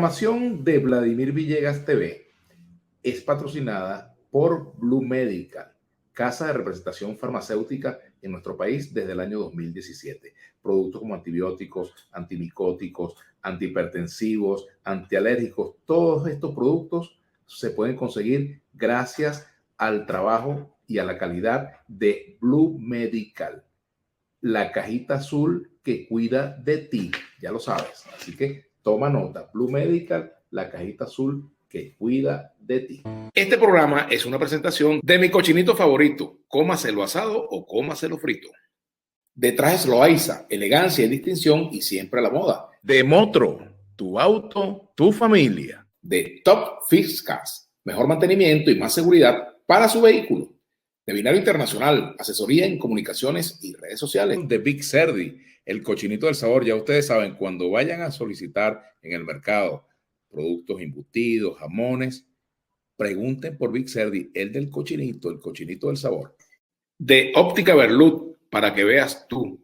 programación de Vladimir Villegas TV es patrocinada por Blue Medical, casa de representación farmacéutica en nuestro país desde el año 2017. Productos como antibióticos, antimicóticos, antihipertensivos, antialérgicos, todos estos productos se pueden conseguir gracias al trabajo y a la calidad de Blue Medical, la cajita azul que cuida de ti, ya lo sabes. Así que toma nota, Blue Medical, la cajita azul que cuida de ti. Este programa es una presentación de mi cochinito favorito, cómaselo asado o cómaselo frito. De Trajes Loaiza, elegancia y distinción y siempre a la moda. De Motro, tu auto, tu familia. De Top Fix Cars, mejor mantenimiento y más seguridad para su vehículo. De Binario Internacional, asesoría en comunicaciones y redes sociales. De Big Cerdi, el cochinito del sabor. Ya ustedes saben, cuando vayan a solicitar en el mercado productos embutidos, jamones, pregunten por Big Cerdi, el del cochinito, el cochinito del sabor. De Óptica Berlut, para que veas tú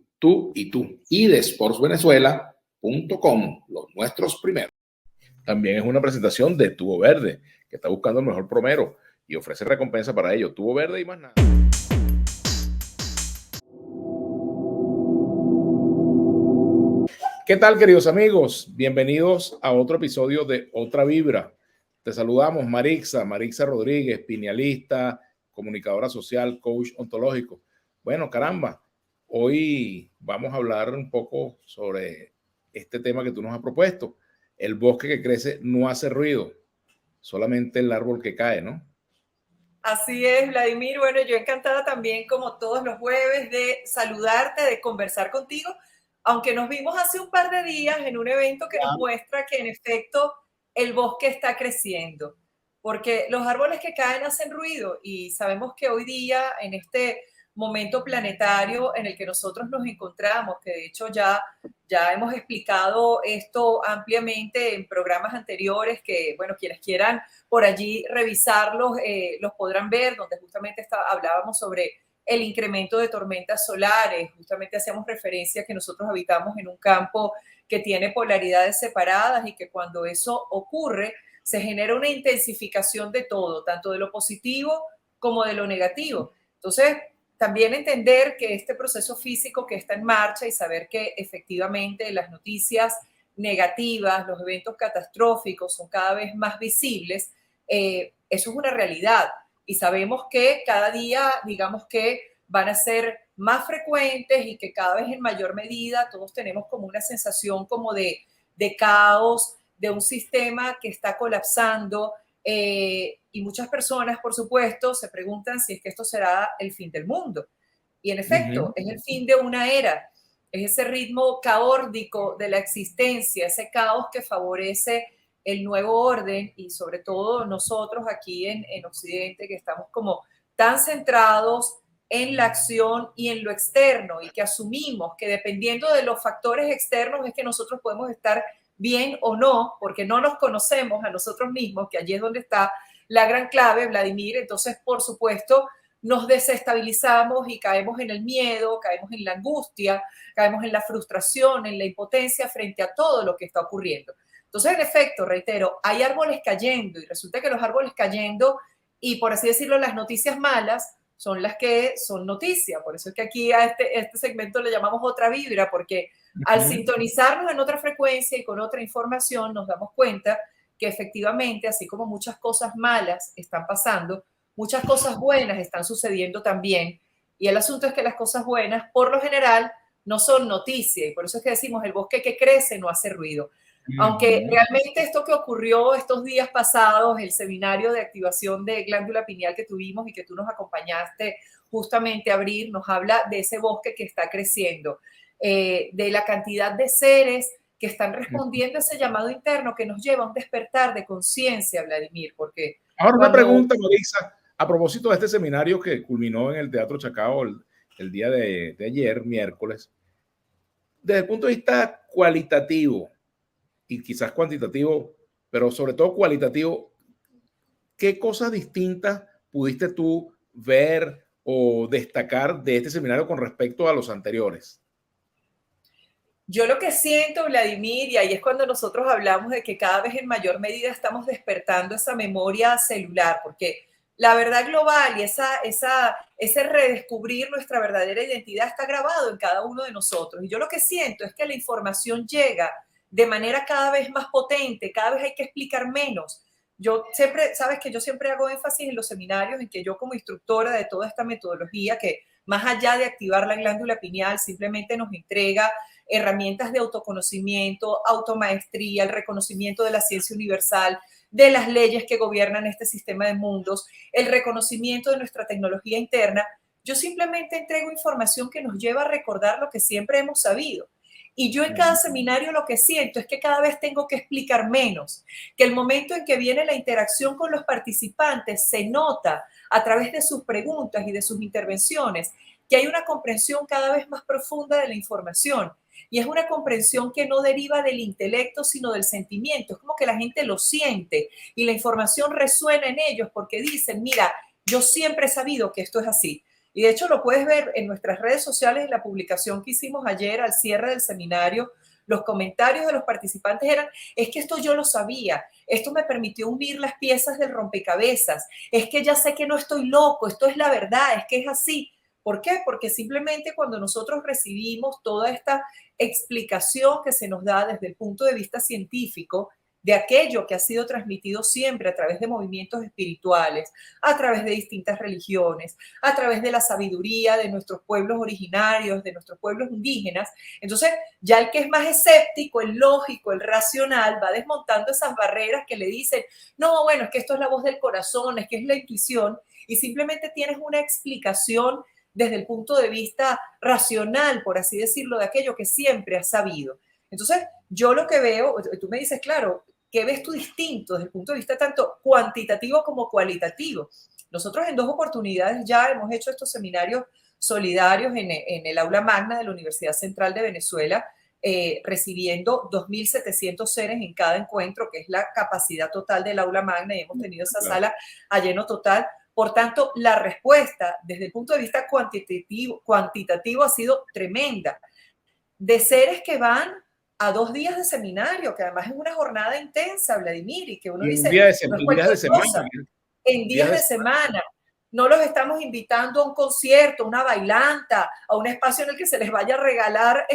y tú. Y de sportsvenezuela.com, los nuestros primeros. También es una presentación de Tubo Verde, que está buscando el mejor promero y ofrece recompensa para ello. Tubo Verde y más nada. ¿Qué tal, queridos amigos? Bienvenidos a otro episodio de Otra Vibra. Te saludamos, Marixa Rodríguez, pinealista, comunicadora social, coach ontológico. Bueno, caramba, hoy vamos a hablar un poco sobre este tema que tú nos has propuesto. El bosque que crece no hace ruido, solamente el árbol que cae, ¿no? Así es, Vladimir. Bueno, yo encantada también, como todos los jueves, de saludarte, de conversar contigo, aunque nos vimos hace un par de días en un evento que nos muestra que en efecto el bosque está creciendo, porque los árboles que caen hacen ruido y sabemos que hoy día, en este momento planetario en el que nosotros nos encontramos, que de hecho ya hemos explicado esto ampliamente en programas anteriores, que bueno, quienes quieran por allí revisarlos, los podrán ver, donde justamente hablábamos sobre el incremento de tormentas solares, justamente hacíamos referencia a que nosotros habitamos en un campo que tiene polaridades separadas y que cuando eso ocurre se genera una intensificación de todo, tanto de lo positivo como de lo negativo. Entonces, también entender que este proceso físico que está en marcha y saber que efectivamente las noticias negativas, los eventos catastróficos son cada vez más visibles, eso es una realidad. Y sabemos que cada día, digamos que van a ser más frecuentes y que cada vez en mayor medida todos tenemos como una sensación como de caos, de un sistema que está colapsando, y muchas personas, por supuesto, se preguntan si es que esto será el fin del mundo. Y en efecto, es el fin de una era, es ese ritmo caórdico de la existencia, ese caos que favorece el nuevo orden y sobre todo nosotros aquí en Occidente, que estamos como tan centrados en la acción y en lo externo y que asumimos que dependiendo de los factores externos es que nosotros podemos estar bien o no, porque no nos conocemos a nosotros mismos, que allí es donde está la gran clave, Vladimir. Entonces, por supuesto, nos desestabilizamos y caemos en el miedo, caemos en la angustia, caemos en la frustración, en la impotencia frente a todo lo que está ocurriendo. Entonces, en efecto, reitero, hay árboles cayendo y resulta que los árboles cayendo y, por así decirlo, las noticias malas son las que son noticia. Por eso es que aquí a este segmento le llamamos Otra Vibra, porque al sintonizarnos en otra frecuencia y con otra información nos damos cuenta que efectivamente, así como muchas cosas malas están pasando, muchas cosas buenas están sucediendo también. Y el asunto es que las cosas buenas, por lo general, no son noticia. Y por eso es que decimos, el bosque que crece no hace ruido. Aunque realmente esto que ocurrió estos días pasados, el seminario de activación de glándula pineal que tuvimos y que tú nos acompañaste justamente a abrir, nos habla de ese bosque que está creciendo, de la cantidad de seres que están respondiendo a ese llamado interno que nos lleva a un despertar de conciencia, Vladimir, porque... Ahora una pregunta, Marisa, a propósito de este seminario que culminó en el Teatro Chacao el día de ayer, miércoles, desde el punto de vista cualitativo y quizás cuantitativo, pero sobre todo cualitativo, ¿qué cosas distintas pudiste tú ver o destacar de este seminario con respecto a los anteriores? Yo lo que siento, Vladimir, y ahí es cuando nosotros hablamos de que cada vez en mayor medida estamos despertando esa memoria celular, porque la verdad global y ese redescubrir nuestra verdadera identidad está grabado en cada uno de nosotros. Y yo lo que siento es que la información llega de manera cada vez más potente, cada vez hay que explicar menos. Yo siempre, sabes que yo siempre hago énfasis en los seminarios en que yo como instructora de toda esta metodología, que más allá de activar la glándula pineal, simplemente nos entrega herramientas de autoconocimiento, automaestría, el reconocimiento de la ciencia universal, de las leyes que gobiernan este sistema de mundos, el reconocimiento de nuestra tecnología interna. Yo simplemente entrego información que nos lleva a recordar lo que siempre hemos sabido. Y yo en cada seminario lo que siento es que cada vez tengo que explicar menos, que el momento en que viene la interacción con los participantes se nota a través de sus preguntas y de sus intervenciones, que hay una comprensión cada vez más profunda de la información. Y es una comprensión que no deriva del intelecto, sino del sentimiento. Es como que la gente lo siente y la información resuena en ellos porque dicen, mira, yo siempre he sabido que esto es así. Y de hecho lo puedes ver en nuestras redes sociales, en la publicación que hicimos ayer al cierre del seminario. Los comentarios de los participantes eran, es que esto yo lo sabía, esto me permitió unir las piezas del rompecabezas, es que ya sé que no estoy loco, esto es la verdad, es que es así. ¿Por qué? Porque simplemente cuando nosotros recibimos toda esta explicación que se nos da desde el punto de vista científico de aquello que ha sido transmitido siempre a través de movimientos espirituales, a través de distintas religiones, a través de la sabiduría de nuestros pueblos originarios, de nuestros pueblos indígenas. Entonces, ya el que es más escéptico, el lógico, el racional, va desmontando esas barreras que le dicen, no, bueno, es que esto es la voz del corazón, es que es la intuición, y simplemente tienes una explicación desde el punto de vista racional, por así decirlo, de aquello que siempre has sabido. Entonces, yo lo que veo, tú me dices, claro, ¿qué ves tú distinto desde el punto de vista tanto cuantitativo como cualitativo? Nosotros en 2 oportunidades ya hemos hecho estos seminarios solidarios en el aula magna de la Universidad Central de Venezuela, recibiendo 2.700 seres en cada encuentro, que es la capacidad total del aula magna, y hemos tenido esa sala a lleno total. Por tanto, la respuesta desde el punto de vista cuantitativo ha sido tremenda. De seres que van a 2 días de seminario, que además es una jornada intensa, Vladimir, y que uno dice, no es cualquier cosa, en días de semana. No los estamos invitando a un concierto, a una bailanta, a un espacio en el que se les vaya a regalar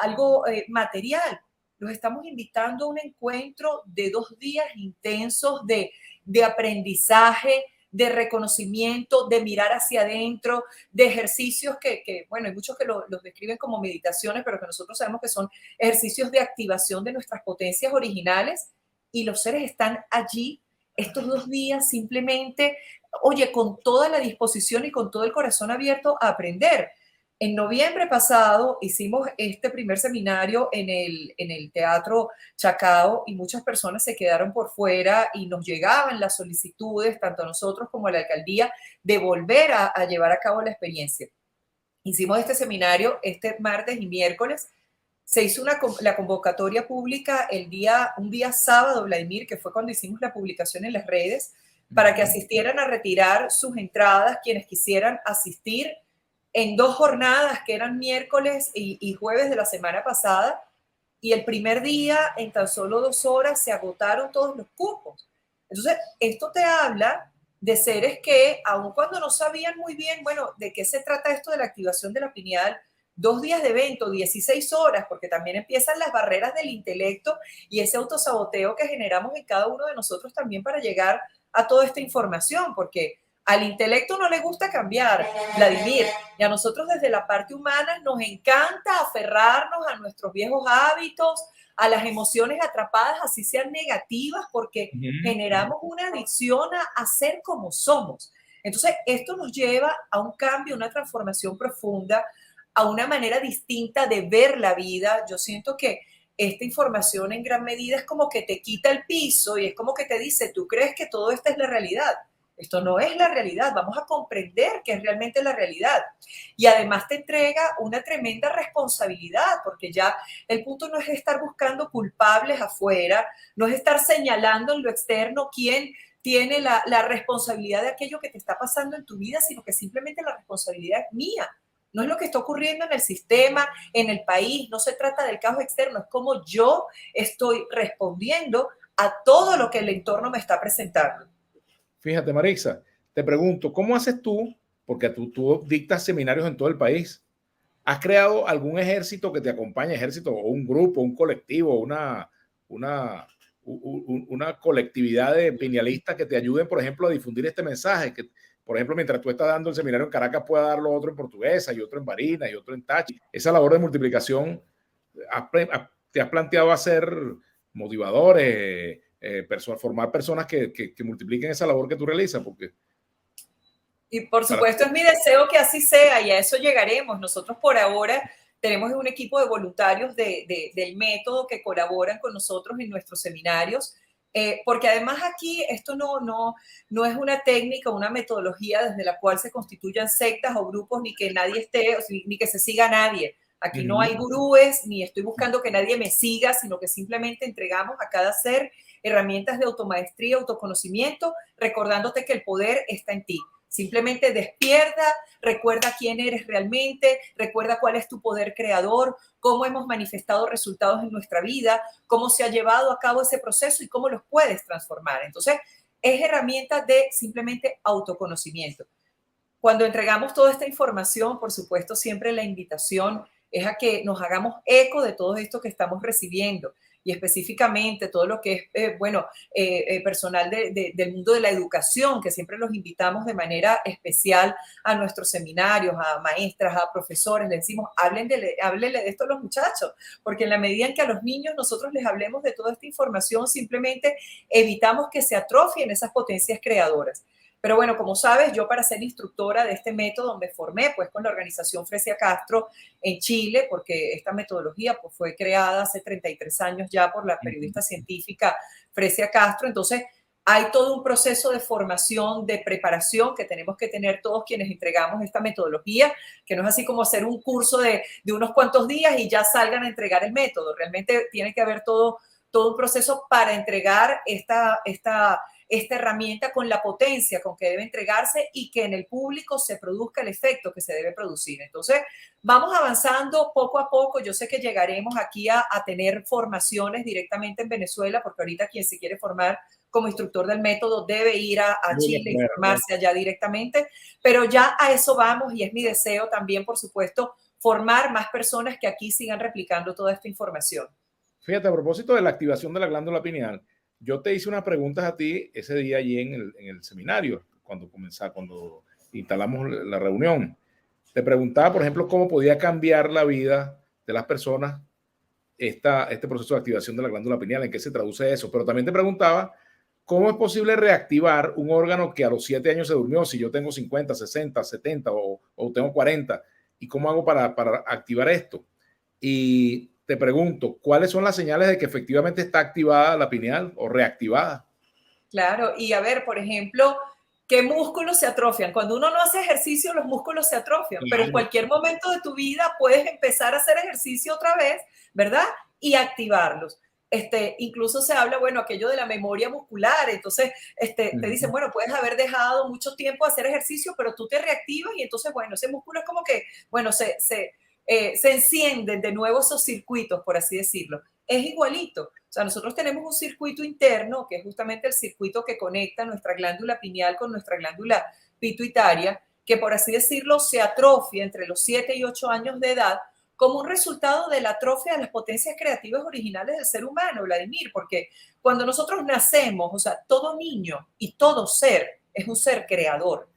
algo material. Los estamos invitando a un encuentro de 2 días intensos de aprendizaje, de reconocimiento, de mirar hacia adentro, de ejercicios que bueno, hay muchos que los describen como meditaciones, pero que nosotros sabemos que son ejercicios de activación de nuestras potencias originales, y los seres están allí estos 2 días simplemente, oye, con toda la disposición y con todo el corazón abierto a aprender. En noviembre pasado hicimos este primer seminario en el Teatro Chacao, y muchas personas se quedaron por fuera y nos llegaban las solicitudes, tanto a nosotros como a la alcaldía, de volver a llevar a cabo la experiencia. Hicimos este seminario este martes y miércoles. Se hizo la convocatoria pública un día sábado, Vladimir, que fue cuando hicimos la publicación en las redes, para que asistieran a retirar sus entradas quienes quisieran asistir en 2 jornadas que eran miércoles y jueves de la semana pasada. Y el primer día, en tan solo 2 horas, se agotaron todos los cupos. Entonces, esto te habla de seres que, aun cuando no sabían muy bien, bueno, de qué se trata esto de la activación de la pineal, 2 días de evento, 16 horas, porque también empiezan las barreras del intelecto y ese autosaboteo que generamos en cada uno de nosotros también para llegar a toda esta información, porque al intelecto no le gusta cambiar, Vladimir, y a nosotros desde la parte humana nos encanta aferrarnos a nuestros viejos hábitos, a las emociones atrapadas, así sean negativas, porque generamos una adicción a ser como somos. Entonces, esto nos lleva a un cambio, una transformación profunda, a una manera distinta de ver la vida. Yo siento que esta información en gran medida es como que te quita el piso y es como que te dice, tú crees que todo esto es la realidad. Esto no es la realidad, vamos a comprender que es realmente la realidad. Y además te entrega una tremenda responsabilidad, porque ya el punto no es estar buscando culpables afuera, no es estar señalando en lo externo quién tiene la responsabilidad de aquello que te está pasando en tu vida, sino que simplemente la responsabilidad es mía. no es lo que está ocurriendo en el sistema, en el país, no se trata del caos externo, es cómo yo estoy respondiendo a todo lo que el entorno me está presentando. Fíjate, Marisa, te pregunto, ¿cómo haces tú? Porque tú dictas seminarios en todo el país. ¿Has creado algún ejército que te acompañe, ejército o un grupo, un colectivo, una colectividad de piñalistas que te ayuden, por ejemplo, a difundir este mensaje? Que, por ejemplo, mientras tú estás dando el seminario en Caracas, pueda darlo otro en Portuguesa y otro en Barinas y otro en Táchira. Esa labor de multiplicación, ¿te has planteado hacer motivadores, formar personas que multipliquen esa labor que tú realizas? Porque y por supuesto es mi deseo que así sea y a eso llegaremos. Nosotros por ahora tenemos un equipo de voluntarios del método que colaboran con nosotros en nuestros seminarios, porque además aquí esto no es una técnica, una metodología desde la cual se constituyan sectas o grupos, ni que nadie esté, ni que se siga a nadie. Aquí no hay gurúes, ni estoy buscando que nadie me siga, sino que simplemente entregamos a cada ser herramientas de automaestría, autoconocimiento, recordándote que el poder está en ti. Simplemente despierta, recuerda quién eres realmente, recuerda cuál es tu poder creador, cómo hemos manifestado resultados en nuestra vida, cómo se ha llevado a cabo ese proceso y cómo los puedes transformar. Entonces, es herramienta de simplemente autoconocimiento. Cuando entregamos toda esta información, por supuesto, siempre la invitación es a que nos hagamos eco de todo esto que estamos recibiendo y específicamente todo lo que es, personal del mundo de la educación, que siempre los invitamos de manera especial a nuestros seminarios, a maestras, a profesores, les decimos, háblenle de esto a los muchachos, porque en la medida en que a los niños nosotros les hablemos de toda esta información, simplemente evitamos que se atrofien esas potencias creadoras. Pero bueno, como sabes, yo para ser instructora de este método me formé pues con la organización Fresia Castro en Chile, porque esta metodología pues, fue creada hace 33 años ya por la periodista científica Fresia Castro. Entonces, hay todo un proceso de formación, de preparación que tenemos que tener todos quienes entregamos esta metodología, que no es así como hacer un curso de unos cuantos días y ya salgan a entregar el método. Realmente tiene que haber todo un proceso para entregar esta herramienta con la potencia con que debe entregarse y que en el público se produzca el efecto que se debe producir. Entonces, vamos avanzando poco a poco. Yo sé que llegaremos aquí a tener formaciones directamente en Venezuela, porque ahorita quien se quiere formar como instructor del método debe ir a Chile y formarse allá directamente, pero ya a eso vamos y es mi deseo también, por supuesto, formar más personas que aquí sigan replicando toda esta información. Fíjate, a propósito de la activación de la glándula pineal, yo te hice unas preguntas a ti ese día allí en el seminario, cuando instalamos la reunión. Te preguntaba, por ejemplo, cómo podía cambiar la vida de las personas este proceso de activación de la glándula pineal, en qué se traduce eso. Pero también te preguntaba cómo es posible reactivar un órgano que a los 7 años se durmió, si yo tengo 50, 60, 70 o tengo 40, y cómo hago para activar esto. Y te pregunto, ¿cuáles son las señales de que efectivamente está activada la pineal o reactivada? Claro, y a ver, por ejemplo, ¿qué músculos se atrofian? Cuando uno no hace ejercicio, los músculos se atrofian, pero en cualquier momento de tu vida puedes empezar a hacer ejercicio otra vez, ¿verdad? Y activarlos. Incluso se habla, bueno, aquello de la memoria muscular, entonces te dicen, bueno, puedes haber dejado mucho tiempo de hacer ejercicio, pero tú te reactivas y entonces, bueno, ese músculo es como que, bueno, se encienden de nuevo esos circuitos, por así decirlo. Es igualito. O sea, nosotros tenemos un circuito interno, que es justamente el circuito que conecta nuestra glándula pineal con nuestra glándula pituitaria, que por así decirlo se atrofia entre los 7 y 8 años de edad como un resultado de la atrofia de las potencias creativas originales del ser humano, Vladimir, porque cuando nosotros nacemos, o sea, todo niño y todo ser es un ser creador.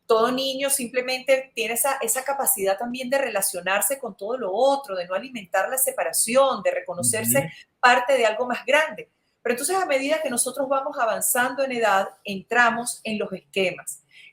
Todo niño simplemente tiene esa capacidad también de relacionarse con todo lo otro, de no alimentar la separación, de reconocerse parte de algo más grande. Pero entonces a medida que nosotros vamos avanzando en edad, entramos en los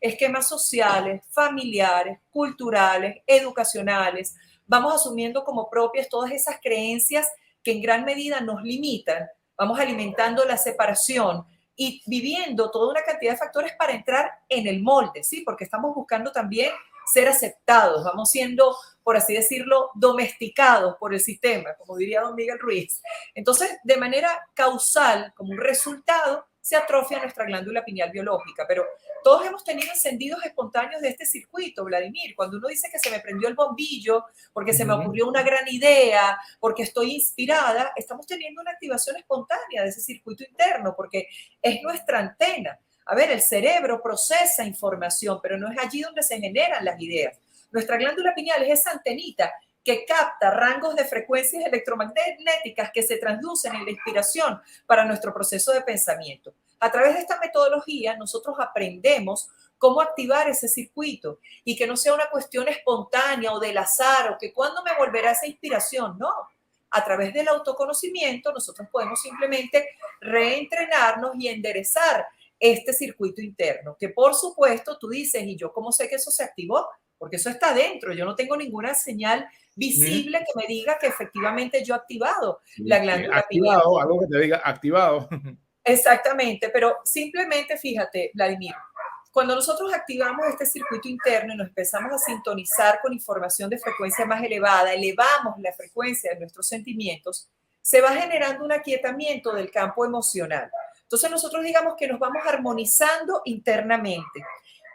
esquemas sociales, familiares, culturales, educacionales. Vamos asumiendo como propias todas esas creencias que en gran medida nos limitan. Vamos alimentando la separación y viviendo toda una cantidad de factores para entrar en el molde, ¿sí? Porque estamos buscando también ser aceptados, vamos siendo, por así decirlo, domesticados por el sistema, como diría don Miguel Ruiz. Entonces, de manera causal, como un resultado, se atrofia nuestra glándula pineal biológica. Pero todos hemos tenido encendidos espontáneos de este circuito, Vladimir. Cuando uno dice que se me prendió el bombillo, porque se me ocurrió una gran idea, porque estoy inspirada, estamos teniendo una activación espontánea de ese circuito interno, porque es nuestra antena. A ver, el cerebro procesa información, pero no es allí donde se generan las ideas. Nuestra glándula pineal es esa antenita que capta rangos de frecuencias electromagnéticas que se traducen en la inspiración para nuestro proceso de pensamiento. A través de esta metodología, nosotros aprendemos cómo activar ese circuito y que no sea una cuestión espontánea o del azar o que cuándo me volverá esa inspiración, no. A través del autoconocimiento, nosotros podemos simplemente reentrenarnos y enderezar este circuito interno, que por supuesto tú dices, ¿y yo cómo sé que eso se activó? Porque eso está dentro, yo no tengo ninguna señal visible que me diga que efectivamente yo he activado la glándula pineal. Activado, algo que te diga activado. Exactamente, pero simplemente fíjate, Vladimir, cuando nosotros activamos este circuito interno y nos empezamos a sintonizar con información de frecuencia más elevada, elevamos la frecuencia de nuestros sentimientos, se va generando un aquietamiento del campo emocional. Entonces nosotros digamos que nos vamos armonizando internamente.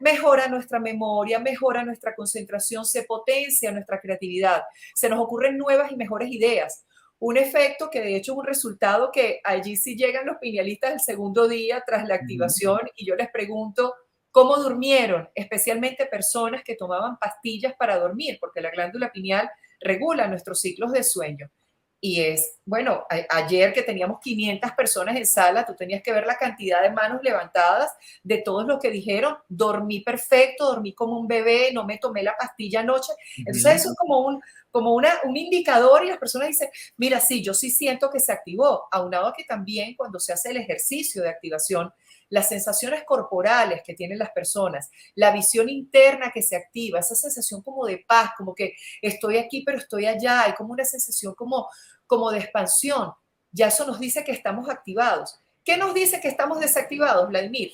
Mejora nuestra memoria, mejora nuestra concentración, se potencia nuestra creatividad, se nos ocurren nuevas y mejores ideas. Un efecto que de hecho es un resultado que allí sí llegan los pinealistas el segundo día tras la activación y yo les pregunto cómo durmieron, especialmente personas que tomaban pastillas para dormir, porque la glándula pineal regula nuestros ciclos de sueño. Y es, bueno, ayer que teníamos 500 personas en sala, tú tenías que ver la cantidad de manos levantadas de todos los que dijeron, dormí perfecto, dormí como un bebé, no me tomé la pastilla anoche. Entonces eso es como un indicador y las personas dicen, mira, sí, yo sí siento que se activó, aunado a que también cuando se hace el ejercicio de activación, las sensaciones corporales que tienen las personas, la visión interna que se activa, esa sensación como de paz, como que estoy aquí pero estoy allá, hay como una sensación como de expansión. Ya eso nos dice que estamos activados. ¿Qué nos dice que estamos desactivados, Vladimir?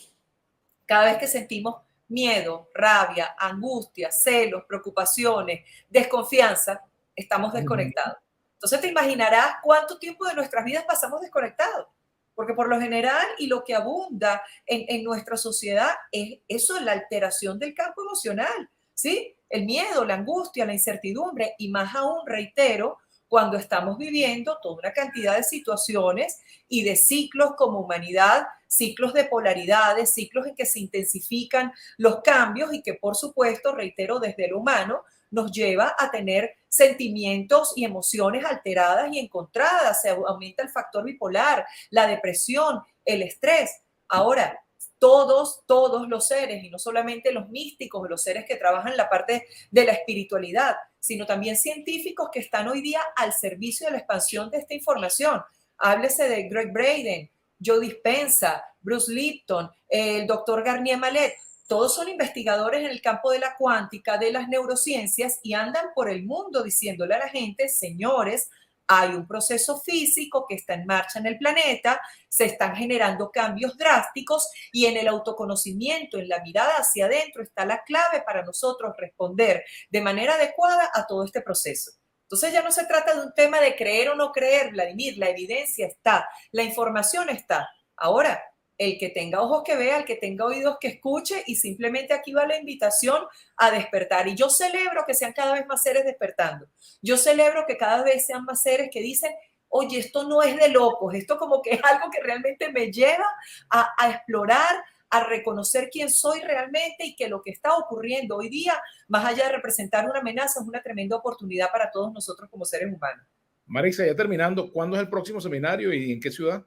Cada vez que sentimos miedo, rabia, angustia, celos, preocupaciones, desconfianza, estamos desconectados. Entonces te imaginarás cuánto tiempo de nuestras vidas pasamos desconectados. Porque por lo general y lo que abunda en nuestra sociedad es eso, la alteración del campo emocional, ¿sí? El miedo, la angustia, la incertidumbre y más aún, reitero, cuando estamos viviendo toda una cantidad de situaciones y de ciclos como humanidad, ciclos de polaridades, ciclos en que se intensifican los cambios y que por supuesto, reitero, desde lo humano, nos lleva a tener sentimientos y emociones alteradas y encontradas. Se aumenta el factor bipolar, la depresión, el estrés. Ahora, todos los seres, y no solamente los místicos, los seres que trabajan la parte de la espiritualidad, sino también científicos que están hoy día al servicio de la expansión de esta información. Háblese de Greg Braden, Joe Dispenza, Bruce Lipton, el doctor Garnier Mallet. Todos son investigadores en el campo de la cuántica, de las neurociencias y andan por el mundo diciéndole a la gente, señores, hay un proceso físico que está en marcha en el planeta, se están generando cambios drásticos y en el autoconocimiento, en la mirada hacia adentro está la clave para nosotros responder de manera adecuada a todo este proceso. Entonces ya no se trata de un tema de creer o no creer, Vladimir, la evidencia está, la información está. Ahora, el que tenga ojos que vea, el que tenga oídos que escuche y simplemente aquí va la invitación a despertar. Y yo celebro que sean cada vez más seres despertando. Yo celebro que cada vez sean más seres que dicen, oye, esto no es de locos, esto como que es algo que realmente me lleva a explorar, a reconocer quién soy realmente y que lo que está ocurriendo hoy día, más allá de representar una amenaza, es una tremenda oportunidad para todos nosotros como seres humanos. Marisa, ya terminando, ¿cuándo es el próximo seminario y en qué ciudad?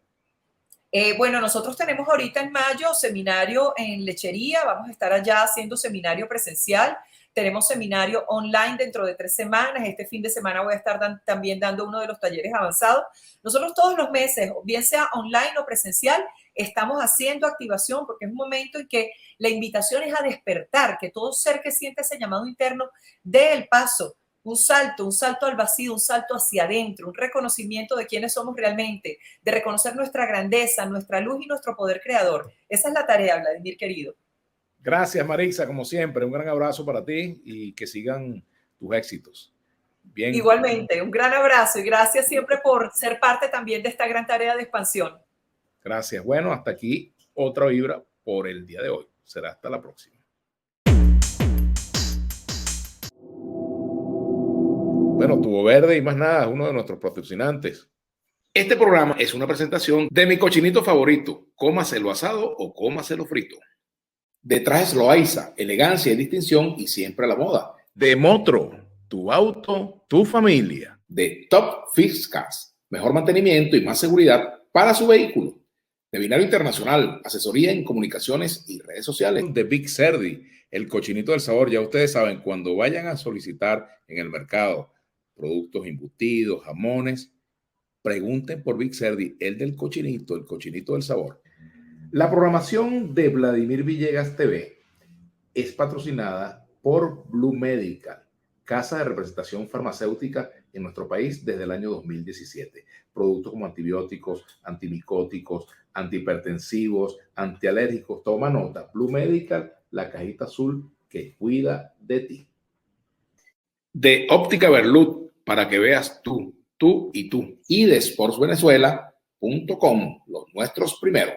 Bueno, nosotros tenemos ahorita en mayo seminario en Lechería, vamos a estar allá haciendo seminario presencial, tenemos seminario online dentro de 3 semanas, este fin de semana voy a estar también dando uno de los talleres avanzados. Nosotros todos los meses, bien sea online o presencial, estamos haciendo activación porque es un momento en que la invitación es a despertar, que todo ser que siente ese llamado interno dé el paso. Un salto al vacío, un salto hacia adentro, un reconocimiento de quiénes somos realmente, de reconocer nuestra grandeza, nuestra luz y nuestro poder creador. Esa es la tarea, Vladimir, querido. Gracias, Marisa, como siempre. Un gran abrazo para ti y que sigan tus éxitos. Bien. Igualmente, un gran abrazo y gracias siempre por ser parte también de esta gran tarea de expansión. Gracias. Bueno, hasta aquí otra vibra por el día de hoy. Será hasta la próxima. Bueno, Tubo Verde y más nada, uno de nuestros patrocinantes. Este programa es una presentación de mi cochinito favorito, cómaselo asado o cómaselo frito. De Trajes Loaiza, elegancia y distinción y siempre a la moda. De Motro, tu auto, tu familia. De Top Fix Cars, mejor mantenimiento y más seguridad para su vehículo. De Binario Internacional, asesoría en comunicaciones y redes sociales. De Big Cerdi, el cochinito del sabor. Ya ustedes saben, cuando vayan a solicitar en el mercado productos embutidos, jamones, pregunten por Big Cerdi, el del cochinito, el cochinito del sabor. La programación de Vladimir Villegas TV es patrocinada por Blue Medical, casa de representación farmacéutica en nuestro país desde el año 2017. Productos como antibióticos, antimicóticos, antihipertensivos, antialérgicos. Toma nota, Blue Medical, la cajita azul que cuida de ti. De Óptica Berlut, para que veas tú y tú. Y de sportsvenezuela.com, los nuestros primero.